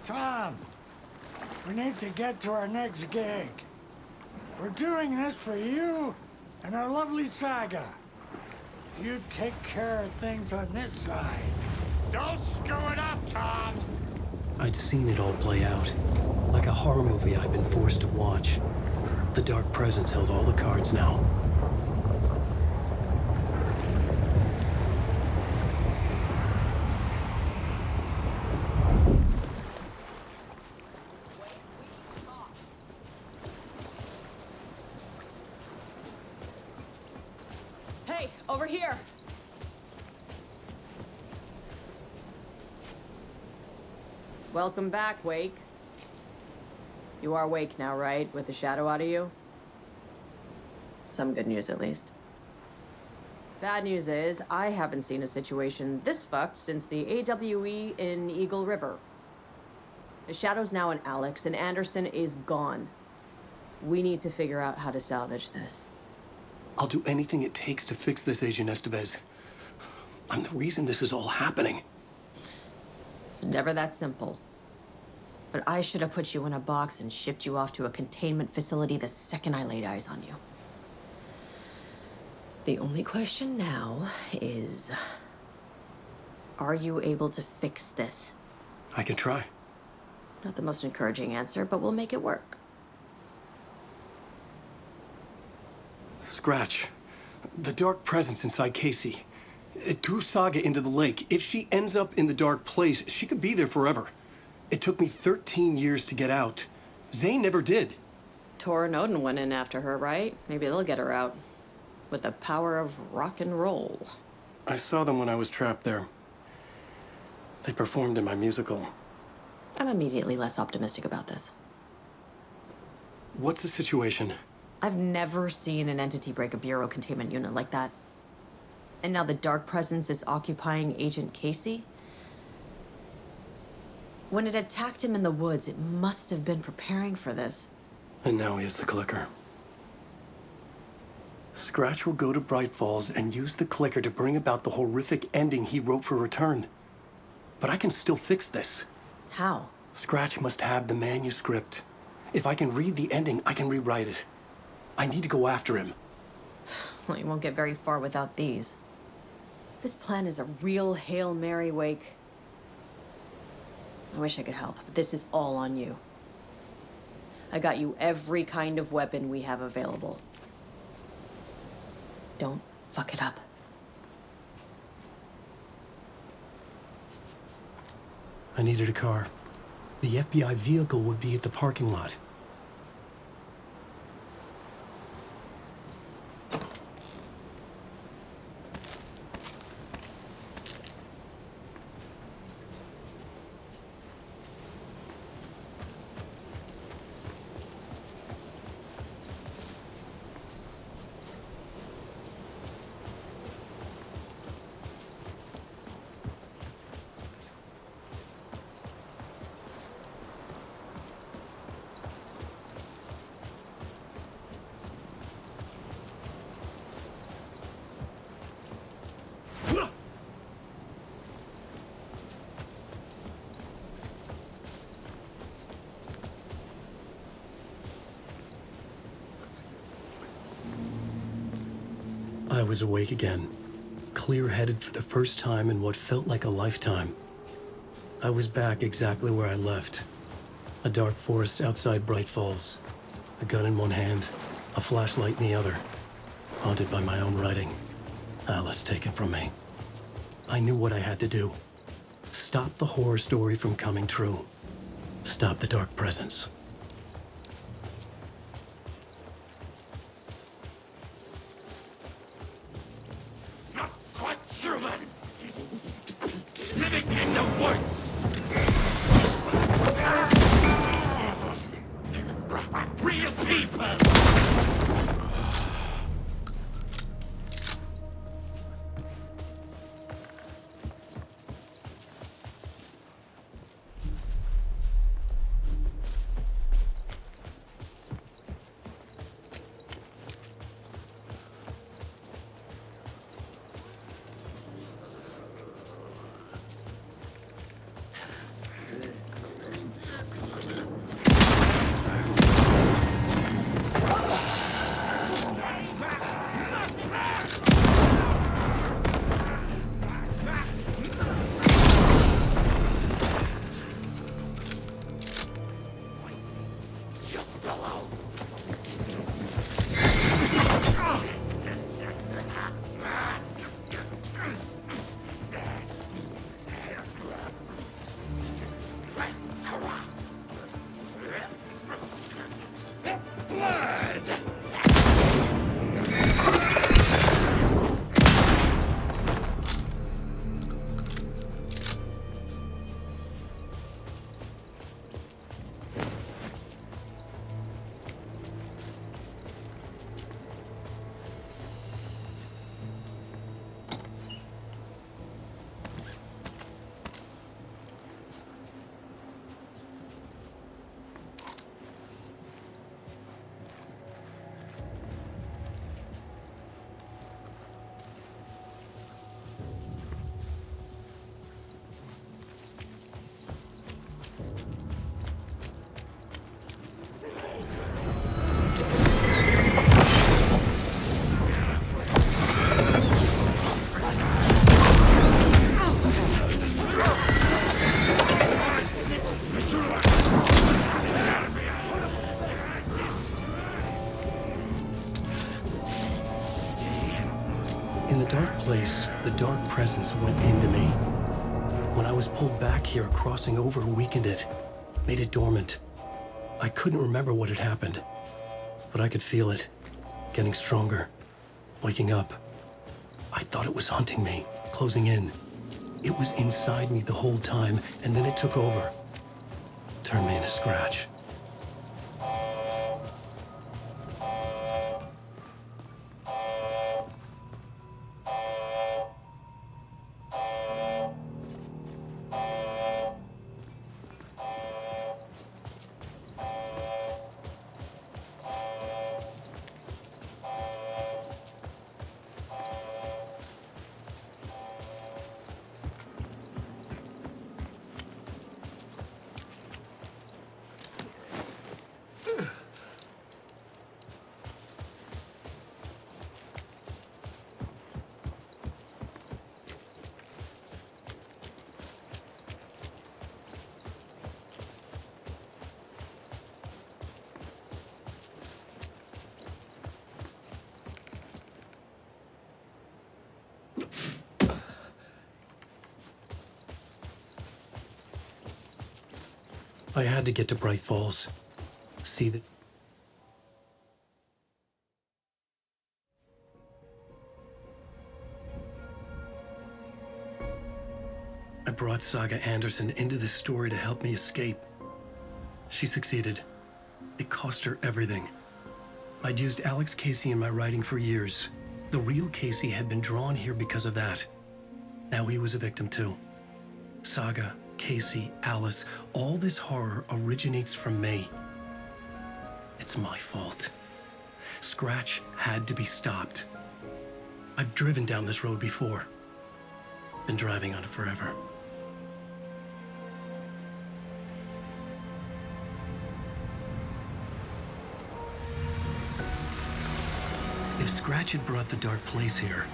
Tom, we need to get to our next gig. We're doing this for you and our lovely saga. You take care of things on this side. Don't screw it up, Tom! I'd seen it all play out. Like a horror movie I'd been forced to watch. The Dark Presence held all the cards now. Hey, over here! Welcome back, Wake. You are Wake now, right? With the shadow out of you? Some good news, at least. Bad news is, I haven't seen a situation this fucked since the AWE in Eagle River. The shadow's now in Alex, and Anderson is gone. We need to figure out how to salvage this. I'll do anything it takes to fix this, Agent Estevez. I'm the reason this is all happening. It's never that simple. But I should have put you in a box and shipped you off to a containment facility the second I laid eyes on you. The only question now is, are you able to fix this? I can try. Not the most encouraging answer, but we'll make it work. Scratch. The Dark Presence inside Casey. It threw Saga into the lake. If she ends up in the dark place, she could be there forever. It took me 13 years to get out. Zane never did. Tor and Odin went in after her, right? Maybe they'll get her out. With the power of rock and roll. I saw them when I was trapped there. They performed in my musical. I'm immediately less optimistic about this. What's the situation? I've never seen an entity break a bureau containment unit like that. And now the Dark Presence is occupying Agent Casey? When it attacked him in the woods, it must have been preparing for this. And now he has the clicker. Scratch will go to Bright Falls and use the clicker to bring about the horrific ending he wrote for Return. But I can still fix this. How? Scratch must have the manuscript. If I can read the ending, I can rewrite it. I need to go after him. Well, you won't get very far without these. This plan is a real Hail Mary, Wake. I wish I could help, but this is all on you. I got you every kind of weapon we have available. Don't fuck it up. I needed a car. The FBI vehicle would be at the parking lot. I was awake again, clear-headed for the first time in what felt like a lifetime. I was back exactly where I left. A dark forest outside Bright Falls. A gun in one hand, a flashlight in the other. Haunted by my own writing. Alice taken from me. I knew what I had to do. Stop the horror story from coming true. Stop the Dark Presence. Living in the woods! Real people! The dark presence went into me. When I was pulled back here, crossing over weakened it, made it dormant. I couldn't remember what had happened, but I could feel it, getting stronger, waking up. I thought it was hunting me, closing in. It was inside me the whole time, and then it took over. Turned me into scratch. I had to get to Bright Falls. See that. I brought Saga Anderson into this story to help me escape. She succeeded. It cost her everything. I'd used Alex Casey in my writing for years. The real Casey had been drawn here because of that. Now he was a victim too. Saga, Casey, Alice, all this horror originates from me. It's my fault. Scratch had to be stopped. I've driven down this road before. Been driving on it forever. If Scratch had brought the dark place here,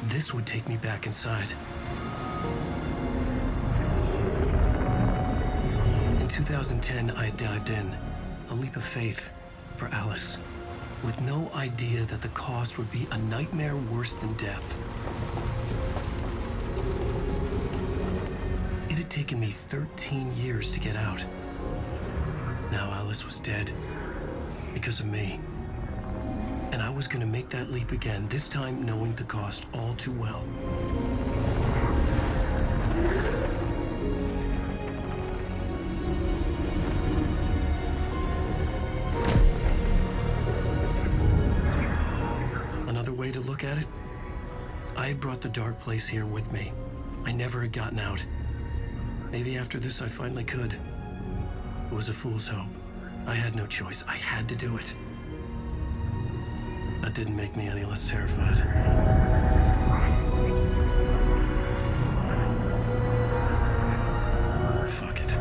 this would take me back inside. In 2010, I dived in, a leap of faith for Alice, with no idea that the cost would be a nightmare worse than death. It had taken me 13 years to get out. Now Alice was dead, because of me. And I was gonna make that leap again, this time knowing the cost all too well. Another way to look at it, I had brought the dark place here with me. I never had gotten out. Maybe after this I finally could. It was a fool's hope. I had no choice. I had to do it. That didn't make me any less terrified. Fuck it.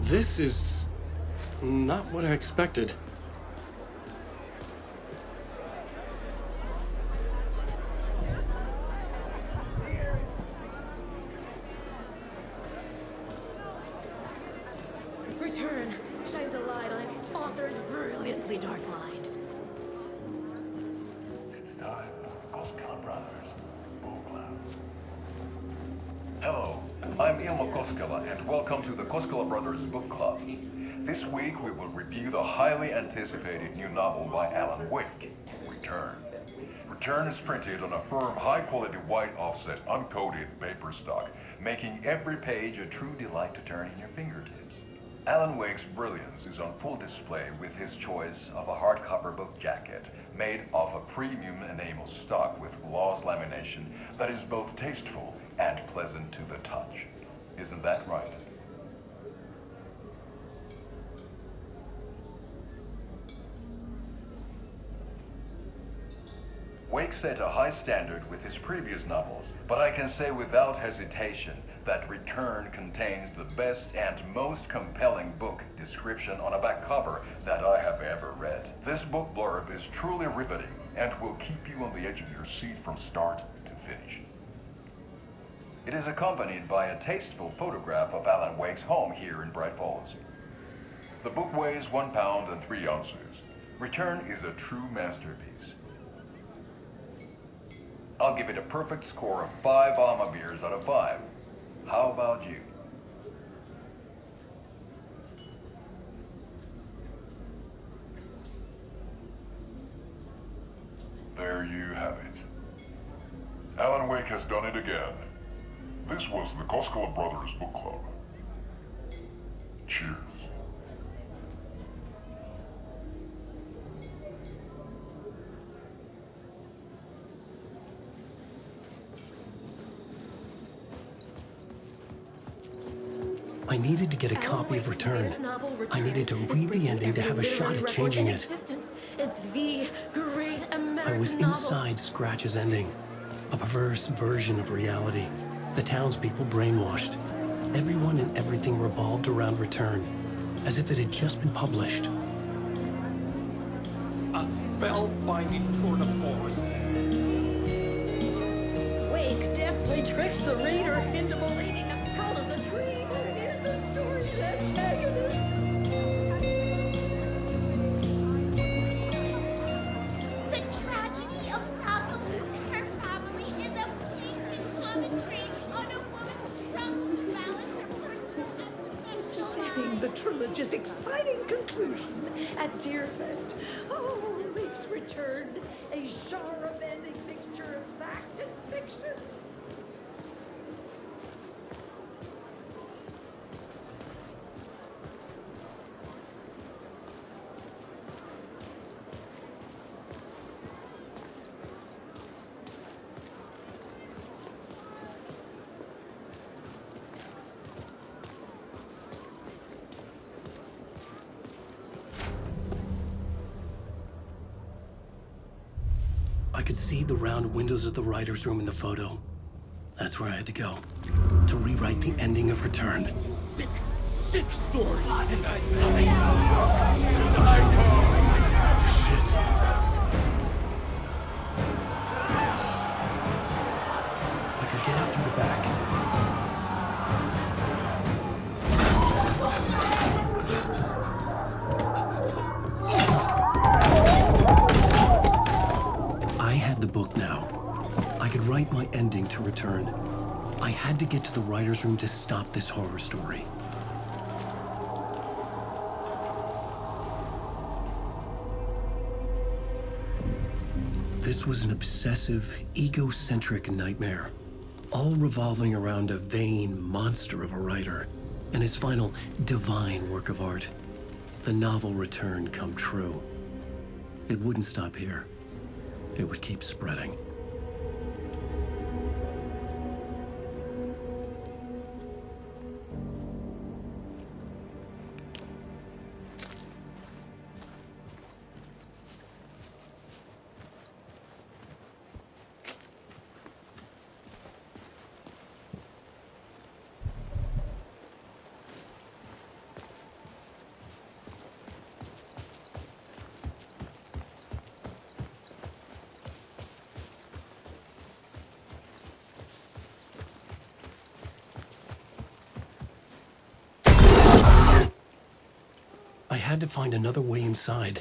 This is not what I expected. Return shines a light on its author's brilliantly dark mind. It's time for Koskela Brothers Book Club. Hello, I'm Ilmo Koskela, and welcome to the Koskela Brothers Book Club. This week we will review the highly anticipated new novel by Alan Wake, Return. Return is printed on a firm, high-quality white offset, uncoated paper stock, making every page a true delight to turn in your fingertips. Alan Wake's brilliance is on full display with his choice of a hardcover book jacket made of a premium enamel stock with gloss lamination that is both tasteful and pleasant to the touch. Isn't that right? Wake set a high standard with his previous novels, but I can say without hesitation that Return contains the best and most compelling book description on a back cover that I have ever read. This book blurb is truly riveting and will keep you on the edge of your seat from start to finish. It is accompanied by a tasteful photograph of Alan Wake's home here in Bright Falls. The book weighs 1 pound and 3 ounces. Return is a true masterpiece. I'll give it a perfect score of 5 Alma beers out of 5. How about you? There you have it. Alan Wake has done it again. This was the Koskela Brothers Book Club. Cheers. I needed to get a copy of Return. I needed to read the ending to have a shot at changing it. It's the great American I was novel. inside Scratch's ending. A perverse version of reality. The townspeople brainwashed. Everyone and everything revolved around Return, as if it had just been published. A spellbinding tour de force. Wake deftly tricks the reader into believing the cult of the tree is the story's antagonist. The tragedy of Saba losing her family is a blatant commentary on a woman's struggle to balance her personal and professional Setting the trilogy's exciting conclusion at Deerfest. Oh, Wake's Return, a genre-bending mixture of fact and fiction. I could see the round windows of the writer's room in the photo. That's where I had to go. To rewrite the ending of Return. It's a sick, sick story. And Shit. I could get out through the back. I had the book now. I could write my ending to Return. I had to get to the writer's room to stop this horror story. This was an obsessive, egocentric nightmare, all revolving around a vain monster of a writer and his final divine work of art, the novel Return come true. It wouldn't stop here. It would keep spreading. I had to find another way inside.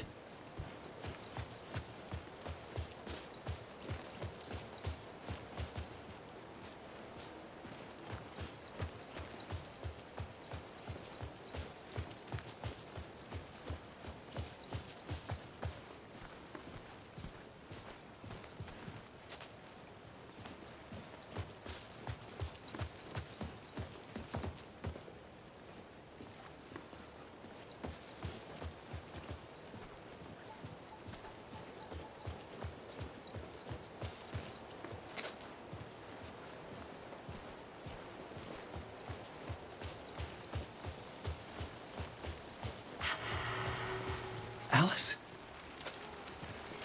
Alice?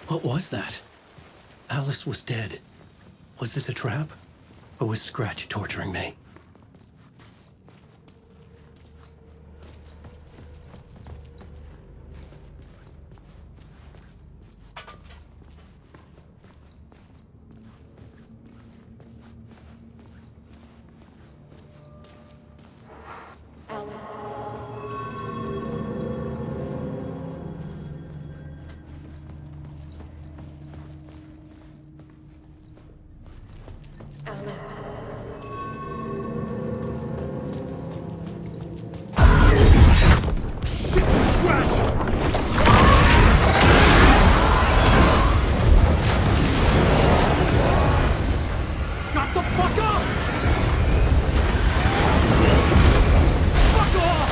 What was that? Alice was dead. Was this a trap? Or was Scratch torturing me? Got the fuck up! Fuck off!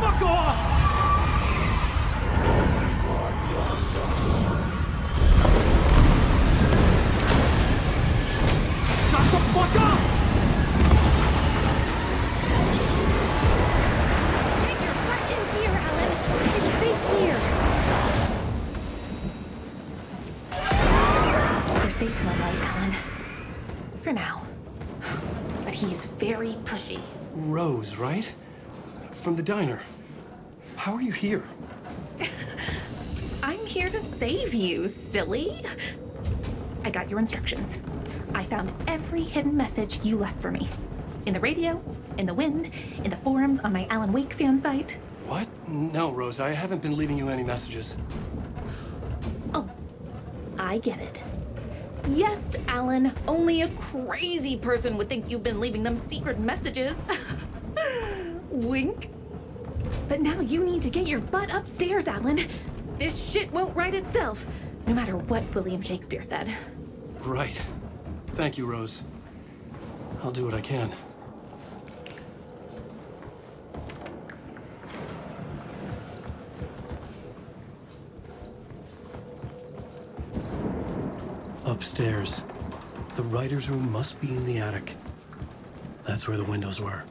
Fuck off! Got the fuck up! Get your butt in here, Alan. It's safe here. You're safe in the light, Alan. For now. But he's very pushy. Rose, right? From the diner. How are you here? I'm here to save you, silly. I got your instructions. I found every hidden message you left for me. In the radio, in the wind, in the forums on my Alan Wake fan site. What? No, Rose, I haven't been leaving you any messages. Oh, I get it. Yes, Alan, only a crazy person would think you've been leaving them secret messages. Wink. But now you need to get your butt upstairs, Alan. This shit won't right itself, no matter what William Shakespeare said. Right. Thank you, Rose. I'll do what I can. Upstairs. The writer's room must be in the attic. That's where the windows were.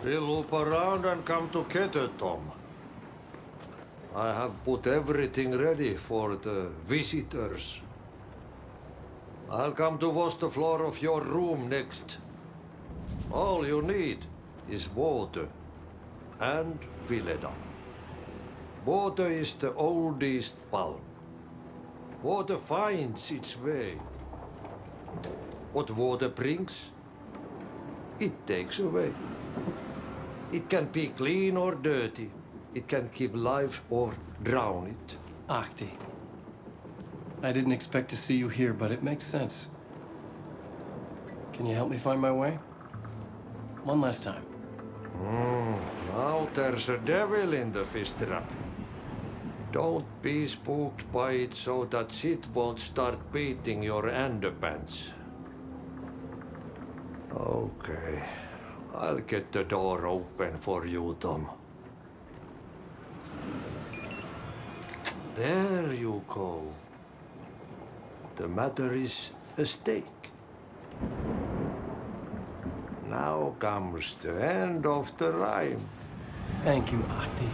We'll loop around and come together, Tom. I have put everything ready for the visitors. I'll come to wash the floor of your room next. All you need is water and Vileda. Water is the oldest bulb. Water finds its way. What water brings, it takes away. It can be clean or dirty. It can keep life or drown it. Ahti. I didn't expect to see you here, but it makes sense. Can you help me find my way? One last time. Now there's a devil in the fish trap. Don't be spooked by it so that shit won't start beating your underpants. Okay. I'll get the door open for you, Tom. There you go. The matter is a steak. Now comes the end of the rhyme. Thank you, Ahti.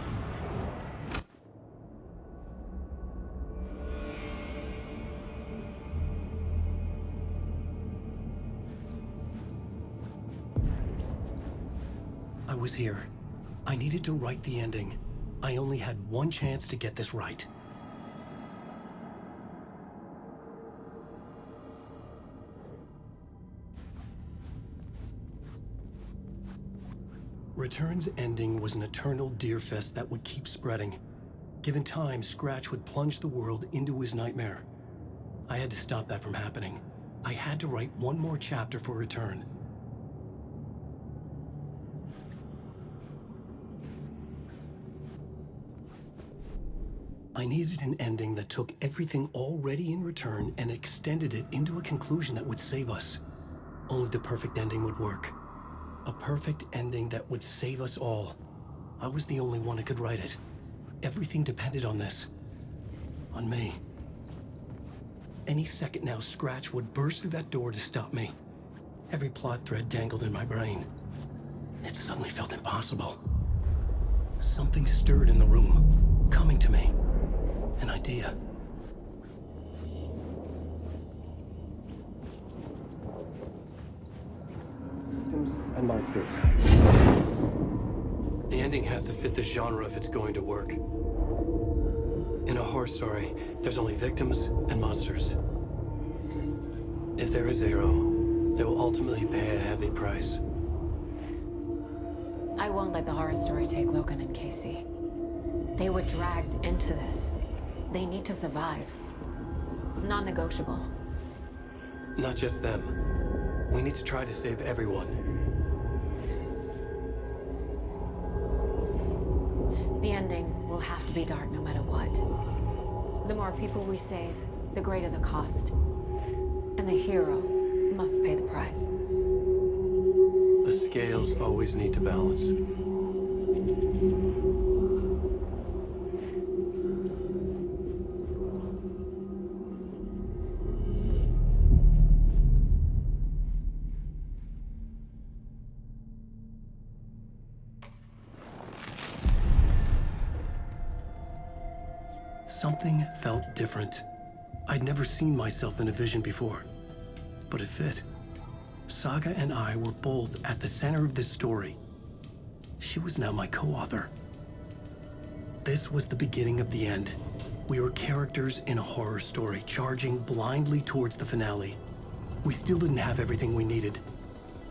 I was here. I needed to write the ending. I only had one chance to get this right. Return's ending was an eternal deerfest that would keep spreading. Given time, Scratch would plunge the world into his nightmare. I had to stop that from happening. I had to write one more chapter for Return. I needed an ending that took everything already in Return and extended it into a conclusion that would save us. Only the perfect ending would work. A perfect ending that would save us all. I was the only one who could write it. Everything depended on this. on me. Any second now, Scratch would burst through that door to stop me. Every plot thread tangled in my brain. It suddenly felt impossible. Something stirred in the room, coming to me. An idea. Victims and monsters. The ending has to fit the genre if it's going to work. In a horror story, there's only victims and monsters. If there is Arrow, they will ultimately pay a heavy price. I won't let the horror story take Logan and Casey. They were dragged into this. They need to survive. Non-negotiable. Not just them. We need to try to save everyone. The ending will have to be dark no matter what. The more people we save, the greater the cost. And the hero must pay the price. The scales always need to balance. Something felt different. I'd never seen myself in a vision before, but it fit. Saga and I were both at the center of this story. She was now my co-author. This was the beginning of the end. We were characters in a horror story, charging blindly towards the finale. We still didn't have everything we needed.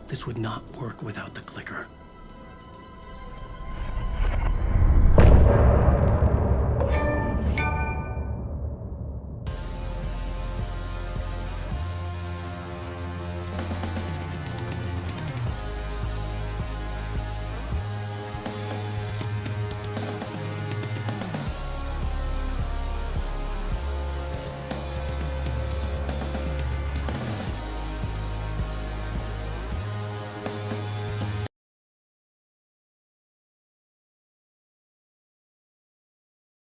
This would not work without the clicker.